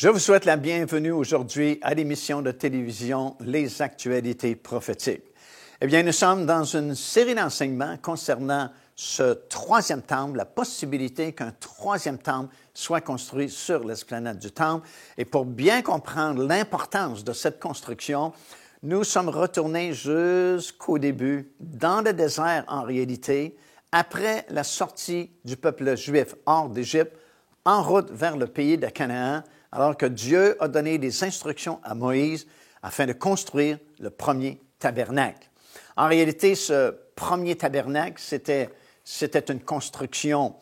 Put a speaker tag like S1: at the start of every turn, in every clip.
S1: Je vous souhaite la bienvenue aujourd'hui à l'émission de télévision Les Actualités prophétiques. Eh bien, nous sommes dans une série d'enseignements concernant ce troisième temple, la possibilité qu'un troisième temple soit construit sur l'esplanade du temple. Et pour bien comprendre l'importance de cette construction, nous sommes retournés jusqu'au début, dans le désert en réalité, après la sortie du peuple juif hors d'Égypte, en route vers le pays de Canaan, alors que Dieu a donné des instructions à Moïse afin de construire le premier tabernacle. En réalité, ce premier tabernacle, c'était une construction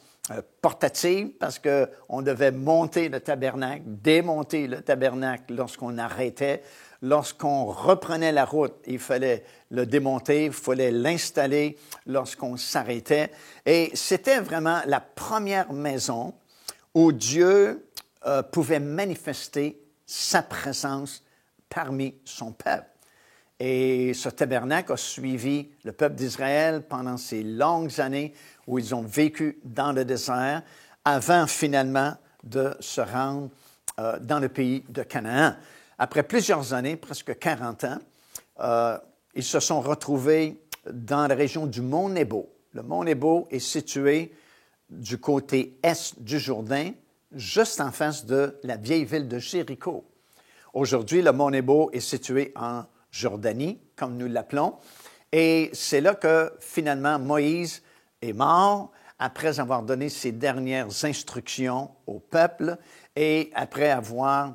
S1: portative parce qu'on devait monter le tabernacle, démonter le tabernacle lorsqu'on arrêtait. Lorsqu'on reprenait la route, il fallait le démonter, il fallait l'installer lorsqu'on s'arrêtait. Et c'était vraiment la première maison où Dieu pouvait manifester sa présence parmi son peuple. Et ce tabernacle a suivi le peuple d'Israël pendant ces longues années où ils ont vécu dans le désert avant finalement de se rendre dans le pays de Canaan. Après plusieurs années, presque 40 ans, ils se sont retrouvés dans la région du mont Nebo. Le mont Nebo est situé du côté est du Jourdain, juste en face de la vieille ville de Jéricho. Aujourd'hui, le mont Nebo est situé en Jordanie, comme nous l'appelons, et c'est là que finalement Moïse est mort après avoir donné ses dernières instructions au peuple et après avoir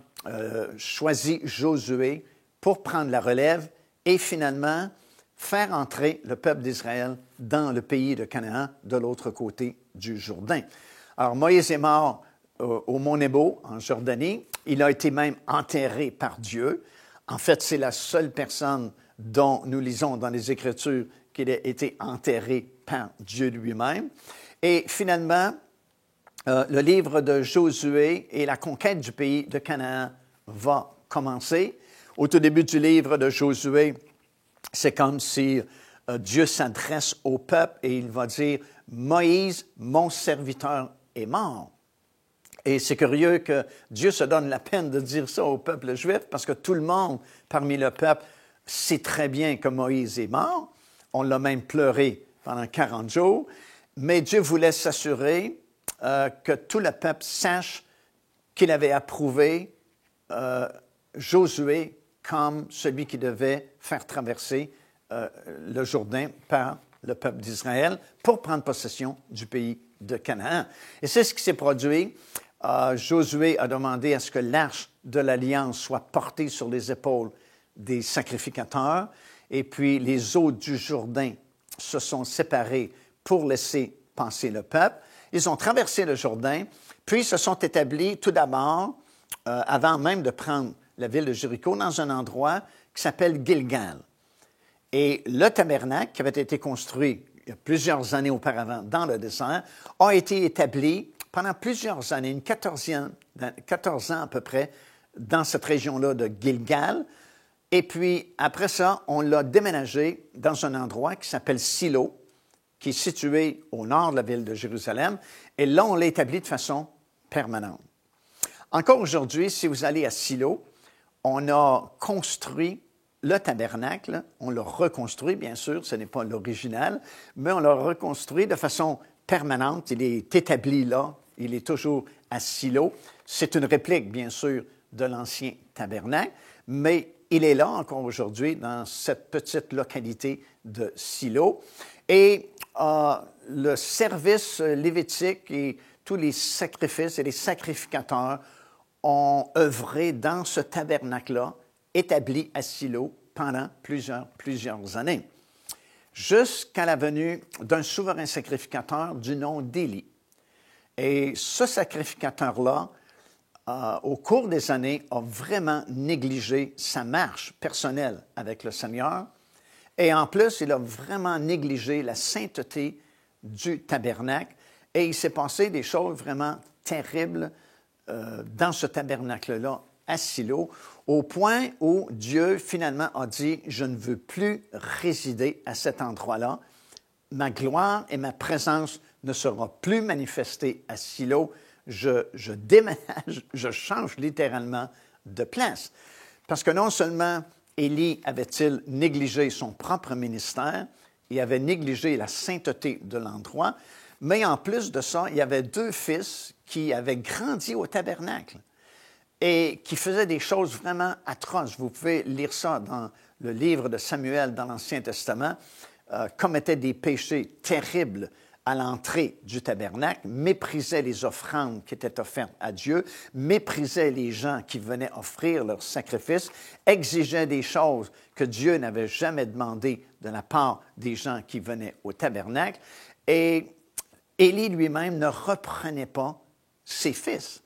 S1: choisi Josué pour prendre la relève et finalement faire entrer le peuple d'Israël dans le pays de Canaan de l'autre côté du Jourdain. Alors Moïse est mort au mont Nebo, en Jordanie. Il a été même enterré par Dieu. En fait, c'est la seule personne dont nous lisons dans les Écritures qu'il a été enterré par Dieu lui-même. Et finalement, le livre de Josué et la conquête du pays de Canaan va commencer. Au tout début du livre de Josué, c'est comme si Dieu s'adresse au peuple et il va dire « Moïse, mon serviteur, est mort ». Et c'est curieux que Dieu se donne la peine de dire ça au peuple juif parce que tout le monde parmi le peuple sait très bien que Moïse est mort. On l'a même pleuré pendant 40 jours. Mais Dieu voulait s'assurer que tout le peuple sache qu'il avait approuvé Josué comme celui qui devait faire traverser le Jourdain par le peuple d'Israël pour prendre possession du pays de Canaan. Et c'est ce qui s'est produit. Josué a demandé à ce que l'arche de l'Alliance soit portée sur les épaules des sacrificateurs, et puis les eaux du Jourdain se sont séparées pour laisser passer le peuple. Ils ont traversé le Jourdain, puis se sont établis tout d'abord, avant même de prendre la ville de Jéricho, dans un endroit qui s'appelle Gilgal. Et le tabernacle, qui avait été construit il y a plusieurs années auparavant dans le désert, a été établi pendant plusieurs années, 14 ans à peu près, dans cette région-là de Gilgal. Et puis, après ça, on l'a déménagé dans un endroit qui s'appelle Silo, qui est situé au nord de la ville de Jérusalem. Et là, on l'a établi de façon permanente. Encore aujourd'hui, si vous allez à Silo, on a construit le tabernacle, on l'a reconstruit, bien sûr, ce n'est pas l'original, mais on l'a reconstruit de façon permanente. Il est établi là, il est toujours à Silo. C'est une réplique, bien sûr, de l'ancien tabernacle, mais il est là encore aujourd'hui dans cette petite localité de Silo. Et le service lévitique et tous les sacrifices et les sacrificateurs ont œuvré dans ce tabernacle-là, établi à Silo pendant plusieurs années, jusqu'à la venue d'un souverain sacrificateur du nom d'Élie. Et ce sacrificateur-là, au cours des années, a vraiment négligé sa marche personnelle avec le Seigneur. Et en plus, il a vraiment négligé la sainteté du tabernacle. Et il s'est passé des choses vraiment terribles dans ce tabernacle-là, à Silo, au point où Dieu finalement a dit « Je ne veux plus résider à cet endroit-là. Ma gloire et ma présence ne seront plus manifestées à Silo. je déménage, je change littéralement de place. Parce que non seulement Élie avait-il négligé son propre ministère, il avait négligé la sainteté de l'endroit, mais en plus de ça, il y avait 2 fils qui avaient grandi au tabernacle et qui faisaient des choses vraiment atroces. Vous pouvez lire ça dans le livre de Samuel dans l'Ancien Testament, commettaient des péchés terribles à l'entrée du tabernacle, méprisaient les offrandes qui étaient offertes à Dieu, méprisaient les gens qui venaient offrir leurs sacrifices, exigeaient des choses que Dieu n'avait jamais demandées de la part des gens qui venaient au tabernacle. Et Élie lui-même ne reprenait pas ses fils.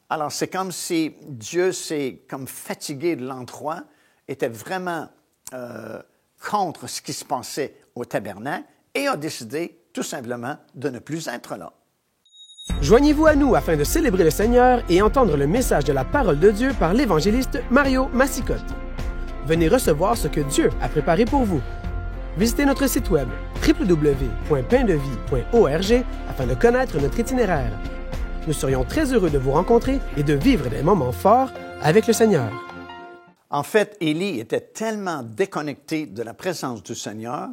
S1: Alors, c'est comme si Dieu s'est comme fatigué de l'endroit, était vraiment contre ce qui se passait au tabernacle et a décidé tout simplement de ne plus être là.
S2: Joignez-vous à nous afin de célébrer le Seigneur et entendre le message de la parole de Dieu par l'évangéliste Mario Massicotte. Venez recevoir ce que Dieu a préparé pour vous. Visitez notre site web www.paindevie.org afin de connaître notre itinéraire. Nous serions très heureux de vous rencontrer et de vivre des moments forts avec le Seigneur.
S1: En fait, Élie était tellement déconnecté de la présence du Seigneur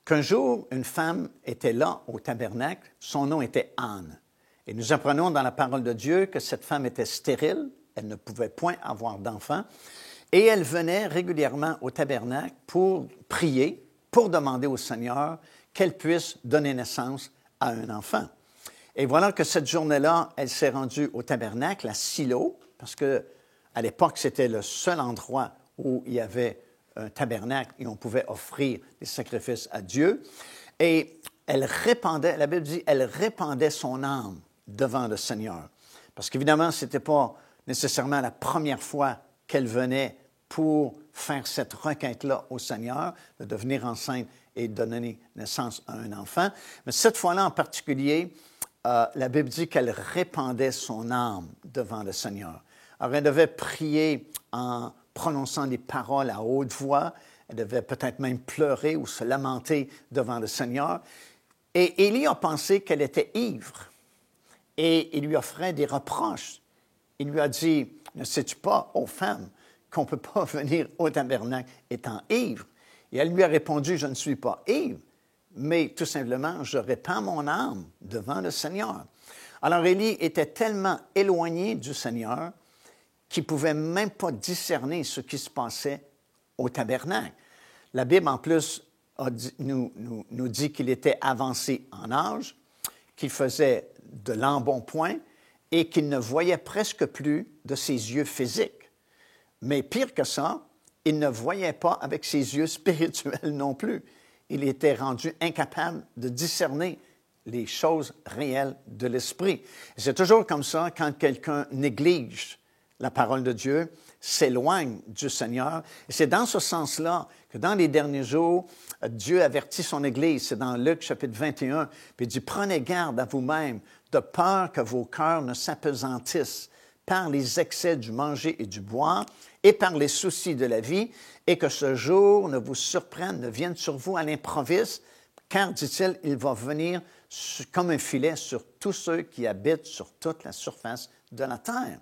S1: qu'un jour, une femme était là au tabernacle, son nom était Anne. Et nous apprenons dans la parole de Dieu que cette femme était stérile, elle ne pouvait point avoir d'enfant, et elle venait régulièrement au tabernacle pour prier, pour demander au Seigneur qu'elle puisse donner naissance à un enfant. Et voilà que cette journée-là, elle s'est rendue au tabernacle, à Silo, parce qu'à l'époque, c'était le seul endroit où il y avait un tabernacle et on pouvait offrir des sacrifices à Dieu. Et elle répandait, la Bible dit, elle répandait son âme devant le Seigneur. Parce qu'évidemment, ce n'était pas nécessairement la première fois qu'elle venait pour faire cette requête-là au Seigneur, de devenir enceinte et de donner naissance à un enfant. Mais cette fois-là en particulier, la Bible dit qu'elle répandait son âme devant le Seigneur. Alors, elle devait prier en prononçant des paroles à haute voix. Elle devait peut-être même pleurer ou se lamenter devant le Seigneur. Et Élie a pensé qu'elle était ivre. Et il lui offrait des reproches. Il lui a dit, « Ne sais-tu pas, ô femme, qu'on ne peut pas venir au tabernacle étant ivre? » Et elle lui a répondu, « Je ne suis pas ivre, mais tout simplement, je répands mon âme devant le Seigneur. » Alors Élie était tellement éloigné du Seigneur qu'il ne pouvait même pas discerner ce qui se passait au tabernacle. La Bible, en plus, nous dit qu'il était avancé en âge, qu'il faisait de l'embonpoint et qu'il ne voyait presque plus de ses yeux physiques. Mais pire que ça, il ne voyait pas avec ses yeux spirituels non plus. Il était rendu incapable de discerner les choses réelles de l'esprit. C'est toujours comme ça quand quelqu'un néglige la parole de Dieu, s'éloigne du Seigneur. Et c'est dans ce sens-là que dans les derniers jours, Dieu avertit son Église. C'est dans Luc chapitre 21, puis il dit « Prenez garde à vous-même, de peur que vos cœurs ne s'apesantissent par les excès du manger et du boire et par les soucis de la vie, et que ce jour ne vous surprenne, ne vienne sur vous à l'improviste, car, dit-il, il va venir comme un filet sur tous ceux qui habitent sur toute la surface de la terre. »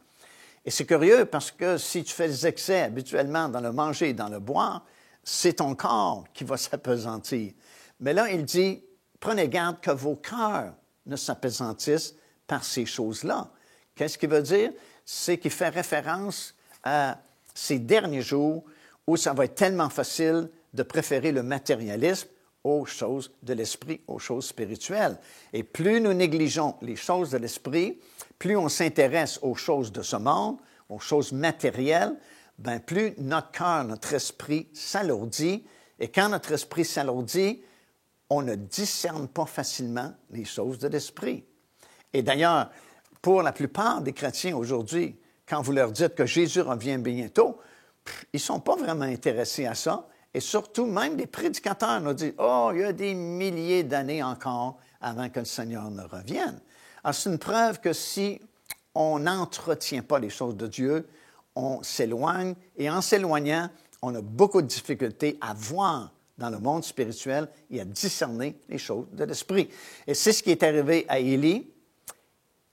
S1: Et c'est curieux parce que si tu fais des excès habituellement dans le manger et dans le boire, c'est ton corps qui va s'appesantir. Mais là, il dit, prenez garde que vos cœurs ne s'appesantissent par ces choses-là. Qu'est-ce qu'il veut dire? C'est qu'il fait référence à ces derniers jours où ça va être tellement facile de préférer le matérialisme aux choses de l'esprit, aux choses spirituelles. Et plus nous négligeons les choses de l'esprit, plus on s'intéresse aux choses de ce monde, aux choses matérielles, bien plus notre cœur, notre esprit s'alourdit. Et quand notre esprit s'alourdit, on ne discerne pas facilement les choses de l'esprit. Et d'ailleurs, pour la plupart des chrétiens aujourd'hui, quand vous leur dites que Jésus revient bientôt, ils ne sont pas vraiment intéressés à ça. Et surtout, même les prédicateurs nous disent « Oh, il y a des milliers d'années encore avant que le Seigneur ne revienne. » Alors, c'est une preuve que si on n'entretient pas les choses de Dieu, on s'éloigne. Et en s'éloignant, on a beaucoup de difficultés à voir dans le monde spirituel et à discerner les choses de l'esprit. Et c'est ce qui est arrivé à Élie.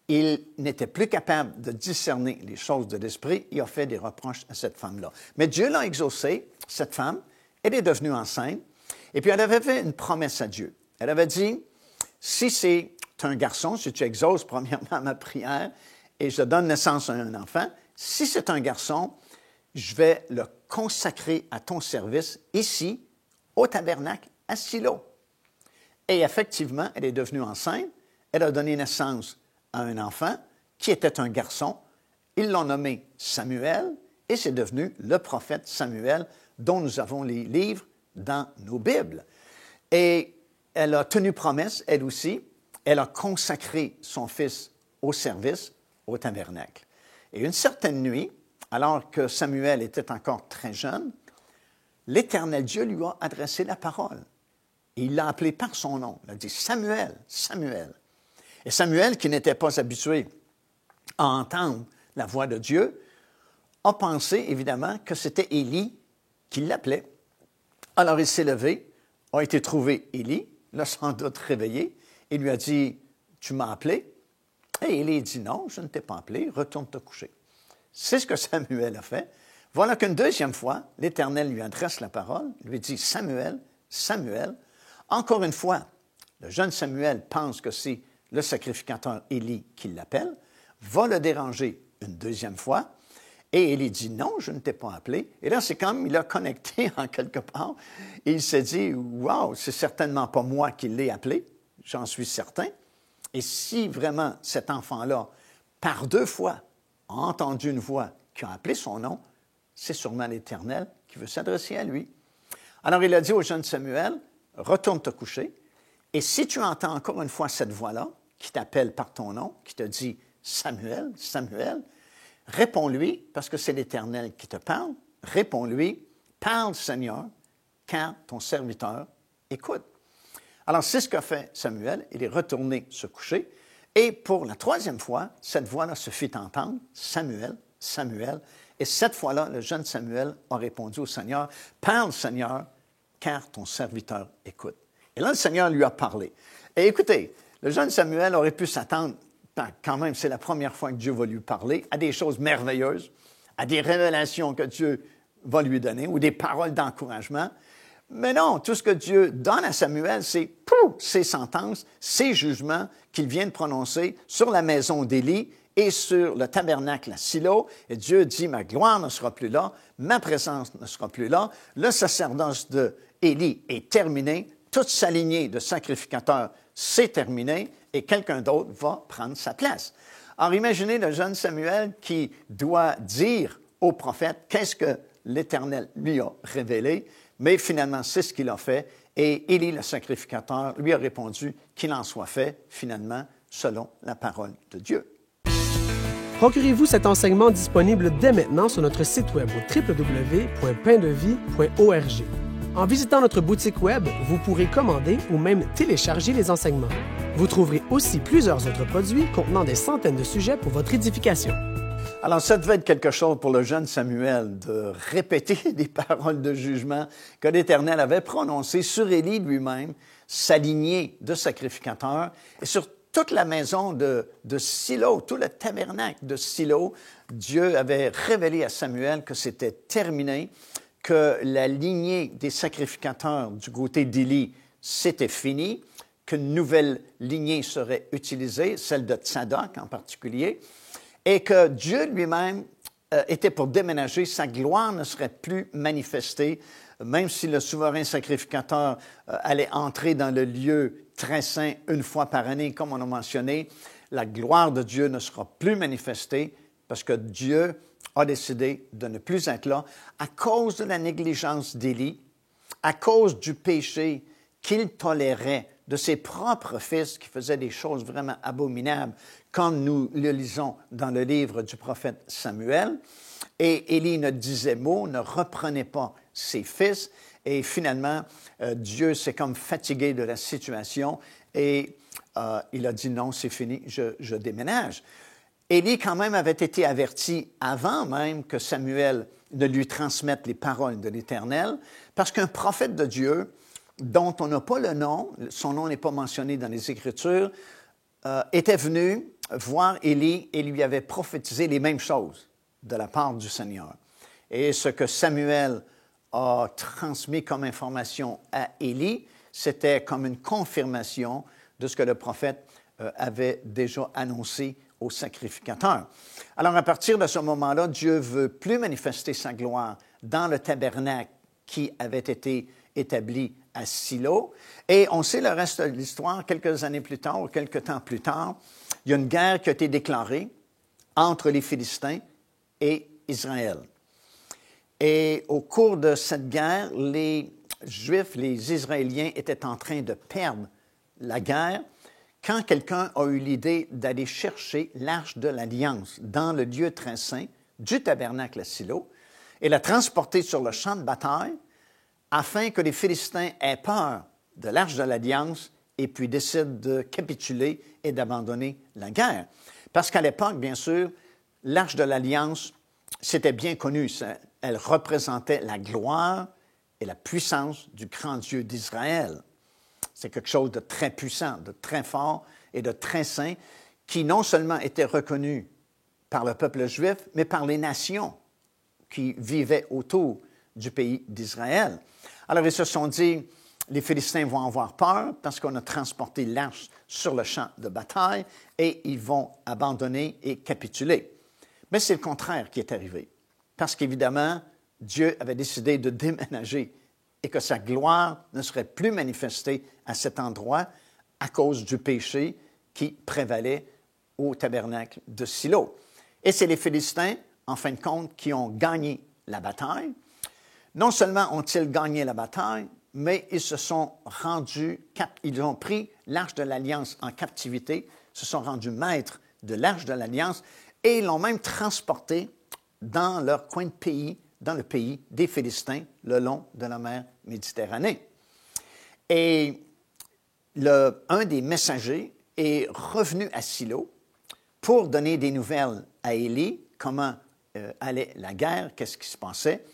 S1: il n'était plus capable de discerner les choses de l'esprit. Il a fait des reproches à cette femme-là. Mais Dieu l'a exaucée, cette femme. Elle est devenue enceinte. Et puis, elle avait fait une promesse à Dieu. Elle avait dit, si c'est un garçon, si tu exauces premièrement ma prière et je donne naissance à un enfant, si c'est un garçon, je vais le consacrer à ton service ici, au tabernacle, à Silo. Et effectivement, elle est devenue enceinte. Elle a donné naissance à un enfant qui était un garçon. Ils l'ont nommé Samuel et c'est devenu le prophète Samuel dont nous avons les livres dans nos Bibles. Et elle a tenu promesse, elle aussi. Elle a consacré son fils au service, au tabernacle. Et une certaine nuit, alors que Samuel était encore très jeune, l'Éternel Dieu lui a adressé la parole. Et il l'a appelé par son nom. Il a dit « Samuel, Samuel ». Et Samuel, qui n'était pas habitué à entendre la voix de Dieu, a pensé évidemment que c'était Élie qui l'appelait. Alors il s'est levé, a été trouver Élie, l'a sans doute réveillé, et lui a dit « Tu m'as appelé ?» Et Élie dit « Non, je ne t'ai pas appelé, retourne te coucher. » C'est ce que Samuel a fait. Voilà qu'une deuxième fois, l'Éternel lui adresse la parole, lui dit « Samuel, Samuel ». Encore une fois, le jeune Samuel pense que c'est le sacrificateur Élie qui l'appelle, va le déranger une deuxième fois, et Élie dit « Non, je ne t'ai pas appelé ». Et là, c'est comme il a connecté en quelque part, et il s'est dit « Wow, c'est certainement pas moi qui l'ai appelé, j'en suis certain. » Et si vraiment cet enfant-là, par deux fois, a entendu une voix qui a appelé son nom, c'est sûrement l'Éternel qui veut s'adresser à lui. Alors il a dit au jeune Samuel, « Retourne te coucher, et si tu entends encore une fois cette voix-là, qui t'appelle par ton nom, qui te dit « Samuel, Samuel », réponds-lui, parce que c'est l'Éternel qui te parle, réponds-lui, « Parle, Seigneur, car ton serviteur écoute. » Alors, c'est ce qu'a fait Samuel. Il est retourné se coucher. Et pour la troisième fois, cette voix-là se fit entendre, « Samuel, Samuel ». Et cette fois-là, le jeune Samuel a répondu au Seigneur, « Parle, Seigneur, car ton serviteur écoute. » Et là, le Seigneur lui a parlé. Et écoutez, le jeune Samuel aurait pu s'attendre, quand même, c'est la première fois que Dieu va lui parler, à des choses merveilleuses, à des révélations que Dieu va lui donner, ou des paroles d'encouragement. Mais non, tout ce que Dieu donne à Samuel, c'est ses sentences, ses jugements qu'il vient de prononcer sur la maison d'Élie et sur le tabernacle à Silo. Et Dieu dit, ma gloire ne sera plus là, ma présence ne sera plus là, le sacerdoce d'Élie est terminé, toute sa lignée de sacrificateurs, c'est terminé, et quelqu'un d'autre va prendre sa place. Alors imaginez le jeune Samuel qui doit dire au prophète qu'est-ce que l'Éternel lui a révélé, mais finalement c'est ce qu'il a fait, et Élie le sacrificateur lui a répondu qu'il en soit fait finalement selon la parole de Dieu.
S2: Procurez-vous cet enseignement disponible dès maintenant sur notre site web au www.paindevie.org. En visitant notre boutique web, vous pourrez commander ou même télécharger les enseignements. Vous trouverez aussi plusieurs autres produits contenant des centaines de sujets pour votre édification.
S1: Alors, ça devait être quelque chose pour le jeune Samuel de répéter des paroles de jugement que l'Éternel avait prononcées sur Élie lui-même, sa lignée de sacrificateur, et sur toute la maison de Silo, tout le tabernacle de Silo. Dieu avait révélé à Samuel que c'était terminé, que la lignée des sacrificateurs du côté d'Élie, c'était fini, qu'une nouvelle lignée serait utilisée, celle de Tsadok en particulier, et que Dieu lui-même était pour déménager, sa gloire ne serait plus manifestée, même si le souverain sacrificateur allait entrer dans le lieu très saint une fois par année, comme on a mentionné, la gloire de Dieu ne sera plus manifestée parce que Dieu a décidé de ne plus être là à cause de la négligence d'Élie, à cause du péché qu'il tolérait de ses propres fils qui faisaient des choses vraiment abominables, comme nous le lisons dans le livre du prophète Samuel. Et Élie ne disait mot, ne reprenait pas ses fils. Et finalement, Dieu s'est comme fatigué de la situation et il a dit non, c'est fini, je déménage. Élie, quand même, avait été averti avant même que Samuel ne lui transmette les paroles de l'Éternel, parce qu'un prophète de Dieu, dont on n'a pas le nom, son nom n'est pas mentionné dans les Écritures, était venu voir Élie et lui avait prophétisé les mêmes choses de la part du Seigneur. Et ce que Samuel a transmis comme information à Élie, c'était comme une confirmation de ce que le prophète avait déjà annoncé au sacrificateur. Alors, à partir de ce moment-là, Dieu ne veut plus manifester sa gloire dans le tabernacle qui avait été établi à Silo. Et on sait le reste de l'histoire, quelques années plus tard ou quelques temps plus tard, il y a une guerre qui a été déclarée entre les Philistins et Israël. Et au cours de cette guerre, les Juifs, les Israéliens étaient en train de perdre la guerre quand quelqu'un a eu l'idée d'aller chercher l'Arche de l'Alliance dans le lieu très saint du tabernacle à Silo et la transporter sur le champ de bataille afin que les Philistins aient peur de l'Arche de l'Alliance et puis décident de capituler et d'abandonner la guerre. Parce qu'à l'époque, bien sûr, l'Arche de l'Alliance, c'était bien connu. Elle représentait la gloire et la puissance du grand Dieu d'Israël. C'est quelque chose de très puissant, de très fort et de très saint qui non seulement était reconnu par le peuple juif, mais par les nations qui vivaient autour du pays d'Israël. Alors, ils se sont dit, les Philistins vont avoir peur parce qu'on a transporté l'arche sur le champ de bataille et ils vont abandonner et capituler. Mais c'est le contraire qui est arrivé. Parce qu'évidemment, Dieu avait décidé de déménager et que sa gloire ne serait plus manifestée à cet endroit à cause du péché qui prévalait au tabernacle de Silo. Et c'est les Philistins, en fin de compte, qui ont gagné la bataille. Non seulement ont-ils gagné la bataille, mais ils ont pris l'Arche de l'Alliance en captivité, se sont rendus maîtres de l'Arche de l'Alliance et ils l'ont même transportée dans leur coin de pays, dans le pays des Philistins, le long de la mer Méditerranée. Et un des messagers est revenu à Silo pour donner des nouvelles à Élie, comment allait la guerre, qu'est-ce qui se passait.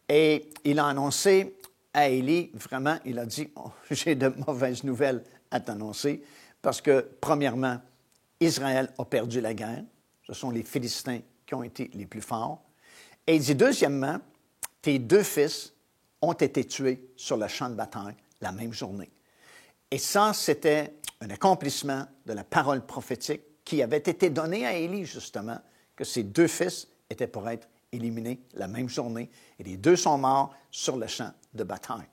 S1: Et il a annoncé à Élie, vraiment, il a dit, oh, j'ai de mauvaises nouvelles à t'annoncer, parce que, premièrement, Israël a perdu la guerre. Ce sont les Philistins qui ont été les plus forts. Et il dit, deuxièmement, tes 2 fils ont été tués sur le champ de bataille la même journée. Et ça, c'était un accomplissement de la parole prophétique qui avait été donnée à Élie, justement, que ses 2 fils étaient pour être éliminés la même journée. Et les 2 sont morts sur le champ de bataille.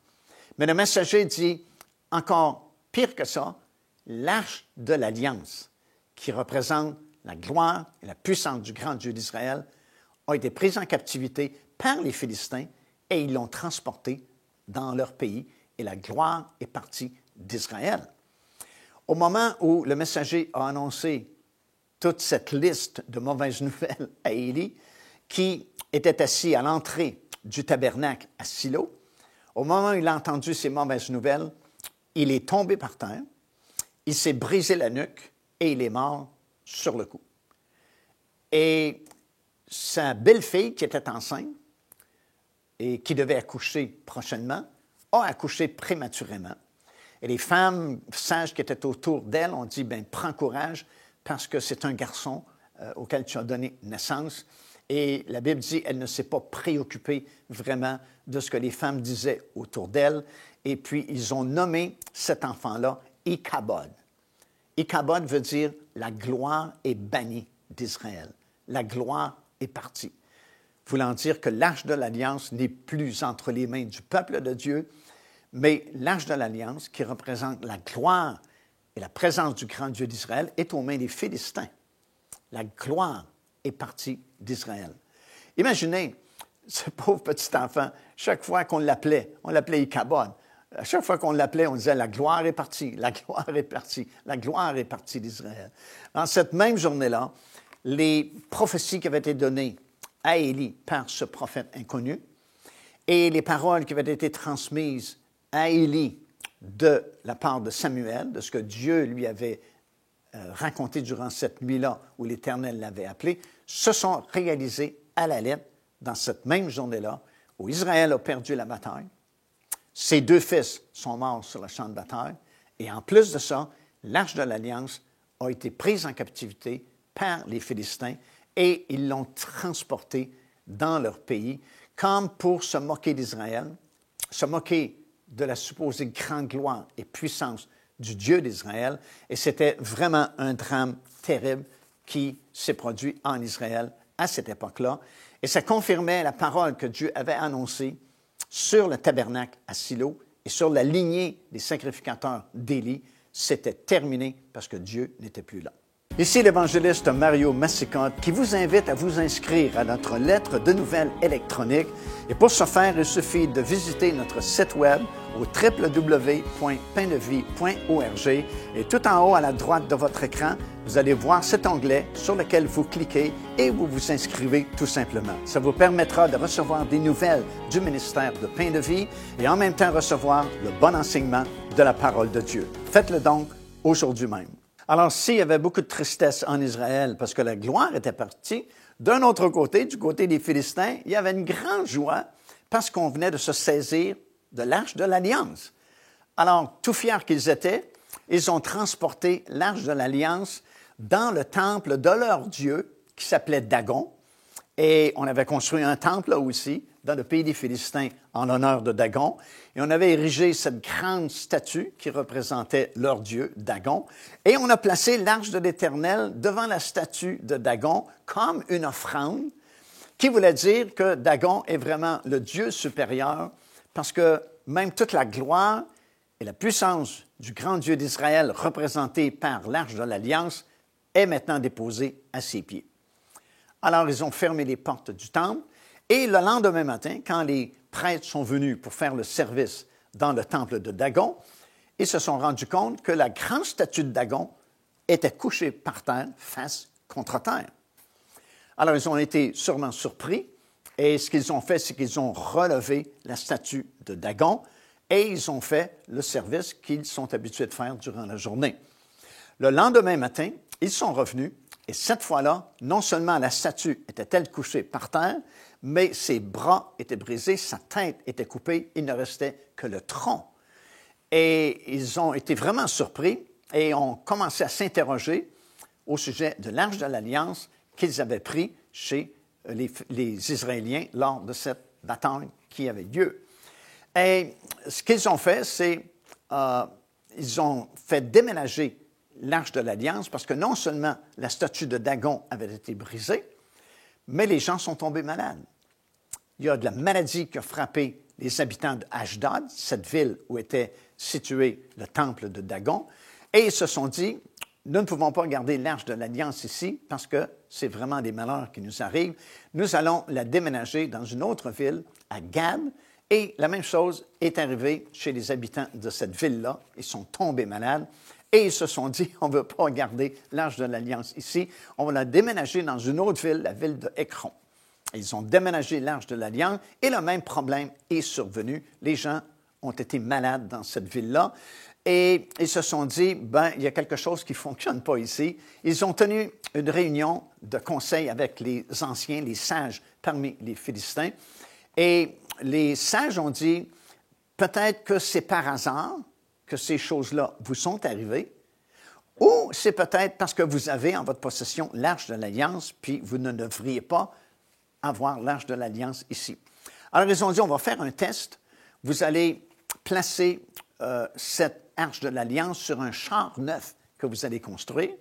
S1: Mais le messager dit, encore pire que ça, l'Arche de l'Alliance, qui représente la gloire et la puissance du grand Dieu d'Israël, a été prise en captivité par les Philistins et ils l'ont transportée dans leur pays et la gloire est partie d'Israël. Au moment où le messager a annoncé toute cette liste de mauvaises nouvelles à Élie, qui était assis à l'entrée du tabernacle à Silo, au moment où il a entendu ces mauvaises nouvelles, il est tombé par terre, il s'est brisé la nuque et il est mort sur le coup. Et sa belle-fille, qui était enceinte et qui devait accoucher prochainement, a accouché prématurément. Et les femmes sages qui étaient autour d'elle ont dit, bien, prends courage parce que c'est un garçon auquel tu as donné naissance. Et la Bible dit, elle ne s'est pas préoccupée vraiment de ce que les femmes disaient autour d'elle. Et puis, ils ont nommé cet enfant-là Ichabod. Ichabod veut dire « la gloire est bannie d'Israël ». La gloire est partie. Voulant dire que l'Arche de l'Alliance n'est plus entre les mains du peuple de Dieu, mais l'Arche de l'Alliance, qui représente la gloire et la présence du grand Dieu d'Israël, est aux mains des Philistins. La gloire est partie d'Israël. Imaginez ce pauvre petit enfant, chaque fois qu'on l'appelait, on l'appelait Ichabod. À chaque fois qu'on l'appelait, on disait « la gloire est partie, la gloire est partie, la gloire est partie d'Israël ». Dans cette même journée-là, les prophéties qui avaient été données à Élie par ce prophète inconnu et les paroles qui avaient été transmises à Élie de la part de Samuel, de ce que Dieu lui avait raconté durant cette nuit-là où l'Éternel l'avait appelé, se sont réalisées à la lettre dans cette même journée-là où Israël a perdu la bataille. Ses 2 fils sont morts sur le champ de bataille et en plus de ça, l'Arche de l'Alliance a été prise en captivité par les Philistins et ils l'ont transporté dans leur pays, comme pour se moquer d'Israël, se moquer de la supposée grande gloire et puissance du Dieu d'Israël. Et c'était vraiment un drame terrible qui s'est produit en Israël à cette époque-là. Et ça confirmait la parole que Dieu avait annoncée sur le tabernacle à Silo et sur la lignée des sacrificateurs d'Élie. C'était terminé parce que Dieu n'était plus là. Ici l'évangéliste Mario Massicotte qui vous invite à vous inscrire à notre lettre de nouvelles électronique. Et pour ce faire, il suffit de visiter notre site web au www.paindevie.org et tout en haut à la droite de votre écran, vous allez voir cet onglet sur lequel vous cliquez et vous vous inscrivez tout simplement. Ça vous permettra de recevoir des nouvelles du ministère de Pain de Vie et en même temps recevoir le bon enseignement de la parole de Dieu. Faites-le donc aujourd'hui même. Alors, s'il y avait beaucoup de tristesse en Israël parce que la gloire était partie, d'un autre côté, du côté des Philistins, il y avait une grande joie parce qu'on venait de se saisir de l'Arche de l'Alliance. Alors, tout fiers qu'ils étaient, ils ont transporté l'Arche de l'Alliance dans le temple de leur Dieu qui s'appelait Dagon. Et on avait construit un temple là aussi, dans le pays des Philistins, en l'honneur de Dagon. Et on avait érigé cette grande statue qui représentait leur Dieu, Dagon. Et on a placé l'Arche de l'Éternel devant la statue de Dagon comme une offrande qui voulait dire que Dagon est vraiment le Dieu supérieur parce que même toute la gloire et la puissance du grand Dieu d'Israël représentée par l'Arche de l'Alliance est maintenant déposée à ses pieds. Alors, ils ont fermé les portes du temple et le lendemain matin, quand les prêtres sont venus pour faire le service dans le temple de Dagon, ils se sont rendus compte que la grande statue de Dagon était couchée par terre, face contre terre. Alors, ils ont été sûrement surpris et ce qu'ils ont fait, c'est qu'ils ont relevé la statue de Dagon et ils ont fait le service qu'ils sont habitués de faire durant la journée. Le lendemain matin, ils sont revenus et cette fois-là, non seulement la statue était-elle couchée par terre, mais ses bras étaient brisés, sa tête était coupée, il ne restait que le tronc. Et ils ont été vraiment surpris et ont commencé à s'interroger au sujet de l'Arche de l'Alliance qu'ils avaient pris chez les Israéliens lors de cette bataille qui avait lieu. Et ce qu'ils ont fait, c'est ils ont fait déménager l'Arche de l'Alliance parce que non seulement la statue de Dagon avait été brisée, mais les gens sont tombés malades. Il y a de la maladie qui a frappé les habitants de Ashdod, cette ville où était situé le temple de Dagon, et ils se sont dit, nous ne pouvons pas garder l'Arche de l'Alliance ici parce que c'est vraiment des malheurs qui nous arrivent. Nous allons la déménager dans une autre ville, à Gad, et la même chose est arrivée chez les habitants de cette ville-là. Ils sont tombés malades. Et ils se sont dit, on ne veut pas garder l'Arche de l'Alliance ici, on va la déménager dans une autre ville, la ville de Écron. Ils ont déménagé l'Arche de l'Alliance et le même problème est survenu. Les gens ont été malades dans cette ville-là et ils se sont dit, il y a quelque chose qui ne fonctionne pas ici. Ils ont tenu une réunion de conseil avec les anciens, les sages parmi les Philistins et les sages ont dit, peut-être que c'est par hasard que ces choses-là vous sont arrivées, ou c'est peut-être parce que vous avez en votre possession l'Arche de l'Alliance, puis vous ne devriez pas avoir l'Arche de l'Alliance ici. Alors, ils ont dit, on va faire un test. Vous allez placer cette Arche de l'Alliance sur un char neuf que vous allez construire.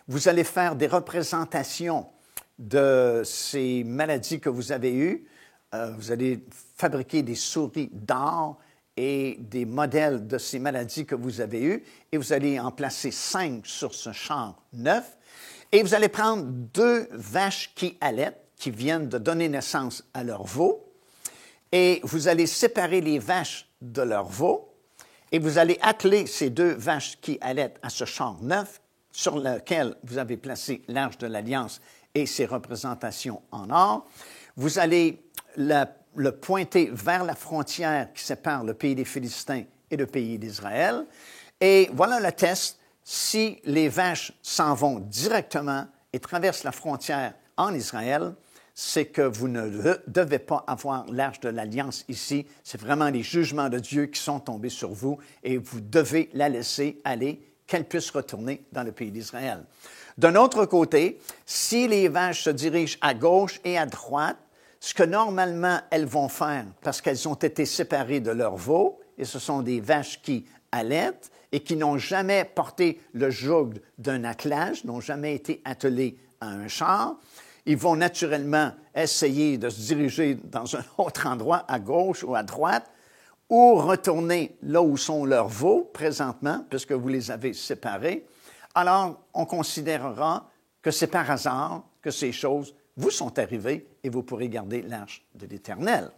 S1: Vous allez faire des représentations de ces maladies que vous avez eues. Vous allez fabriquer des souris d'or et des modèles de ces maladies que vous avez eues, et vous allez en placer 5 sur ce char neuf, et vous allez prendre 2 vaches qui allaitent, qui viennent de donner naissance à leurs veaux, et vous allez séparer les vaches de leurs veaux, et vous allez atteler ces 2 vaches qui allaitent à ce char neuf, sur lequel vous avez placé l'Arche de l'Alliance et ses représentations en or. Vous allez le pointer vers la frontière qui sépare le pays des Philistins et le pays d'Israël. Et voilà le test. Si les vaches s'en vont directement et traversent la frontière en Israël, c'est que vous ne devez pas avoir l'Arche de l'Alliance ici. C'est vraiment les jugements de Dieu qui sont tombés sur vous et vous devez la laisser aller, qu'elle puisse retourner dans le pays d'Israël. D'un autre côté, si les vaches se dirigent à gauche et à droite, ce que normalement elles vont faire, parce qu'elles ont été séparées de leurs veaux, et ce sont des vaches qui allaitent et qui n'ont jamais porté le joug d'un attelage, n'ont jamais été attelées à un char, ils vont naturellement essayer de se diriger dans un autre endroit, à gauche ou à droite, ou retourner là où sont leurs veaux présentement, puisque vous les avez séparés. Alors, on considérera que c'est par hasard que ces choses vous sont arrivées et vous pourrez garder l'arche de l'Éternel.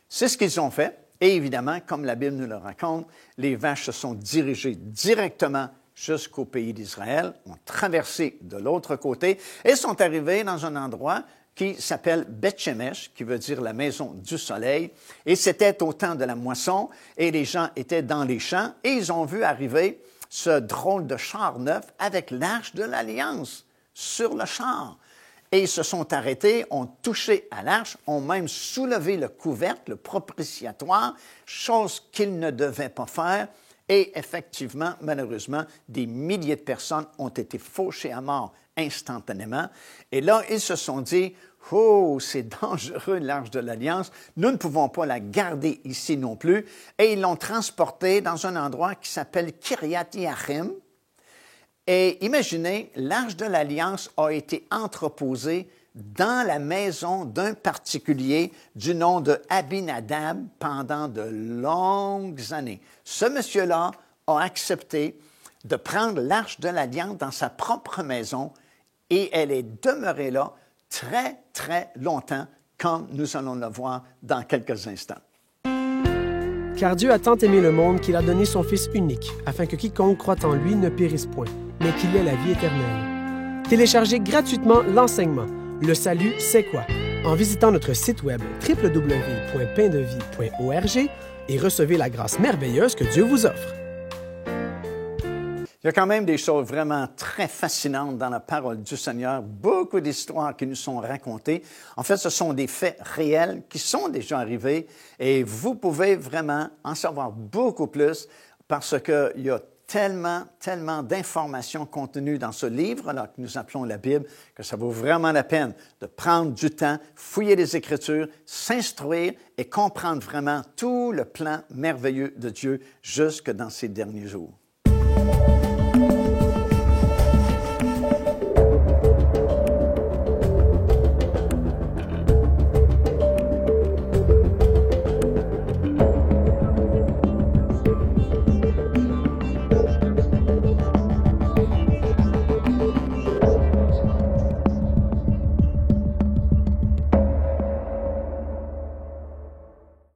S1: C'est ce qu'ils ont fait. Et évidemment, comme la Bible nous le raconte, les vaches se sont dirigées directement jusqu'au pays d'Israël, ont traversé de l'autre côté et sont arrivées dans un endroit qui s'appelle Beth-Shemesh, qui veut dire la maison du soleil. Et c'était au temps de la moisson et les gens étaient dans les champs et ils ont vu arriver ce drôle de char neuf avec l'arche de l'Alliance sur le char. Et ils se sont arrêtés, ont touché à l'arche, ont même soulevé le couvercle, le propitiatoire, chose qu'ils ne devaient pas faire. Et effectivement, malheureusement, des milliers de personnes ont été fauchées à mort instantanément. Et là, ils se sont dit, « Oh, c'est dangereux, l'arche de l'Alliance. Nous ne pouvons pas la garder ici non plus. » Et ils l'ont transportée dans un endroit qui s'appelle Kiryat-Yearim. Et imaginez, l'arche de l'Alliance a été entreposée dans la maison d'un particulier du nom de Abinadab pendant de longues années. Ce monsieur-là a accepté de prendre l'arche de l'Alliance dans sa propre maison et elle est demeurée là très, très longtemps, comme nous allons le voir dans quelques instants.
S2: Car Dieu a tant aimé le monde qu'il a donné son Fils unique, afin que quiconque croit en lui ne périsse point, mais qu'il ait la vie éternelle. Téléchargez gratuitement l'enseignement « Le salut, c'est quoi ?» en visitant notre site web www.paindevie.org et recevez la grâce merveilleuse que Dieu vous offre.
S1: Il y a quand même des choses vraiment très fascinantes dans la parole du Seigneur, beaucoup d'histoires qui nous sont racontées. En fait, ce sont des faits réels qui sont déjà arrivés et vous pouvez vraiment en savoir beaucoup plus parce qu'il y a tellement d'informations contenues dans ce livre-là que nous appelons la Bible, que ça vaut vraiment la peine de prendre du temps, fouiller les Écritures, s'instruire et comprendre vraiment tout le plan merveilleux de Dieu jusque dans ces derniers jours.